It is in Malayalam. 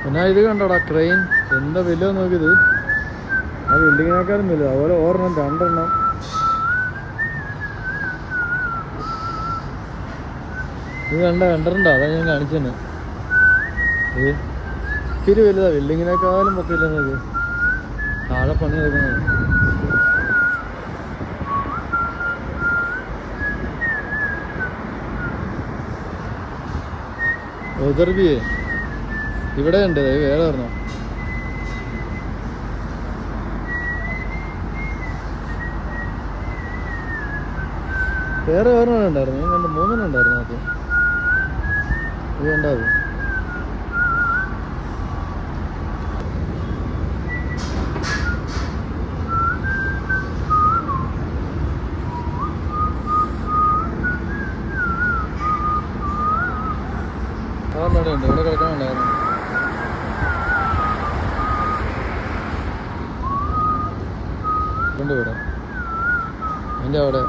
പിന്നെ ഇത് കണ്ടോടാ ക്രെയിൻ, എന്താ വില നോക്കിയത്. ആ ബിൽഡിങ്ങിനേക്കാളും വലുത്. അതുപോലെ ഒരെണ്ണം 2 എണ്ണം. ഇത് കണ്ടിട്ടുണ്ടോ? അതാ ഞാൻ കാണിച്ചു തന്നെ. ഇത് ഇത്തിരി വലുതാ, ബിൽഡിങ്ങിനേക്കാളും പൊക്കില്ല നോക്ക്. താഴെ പണി നടക്കുന്നത്. ഒതർബിയെ ഇവിടെ ഉണ്ട്. വേറെ പറഞ്ഞോ, വേറെ ഒരെണ്ണം ഉണ്ടായിരുന്നു. ഞാൻ കണ്ട് 3 എണ്ണം ഉണ്ടായിരുന്നു ആദ്യം. ഇത് കണ്ടാത്. ഉണ്ട് ഇവിടെ കിടക്കാനുണ്ടായിരുന്നു. ഇവിടെ അതിൻ്റെ അവിടെ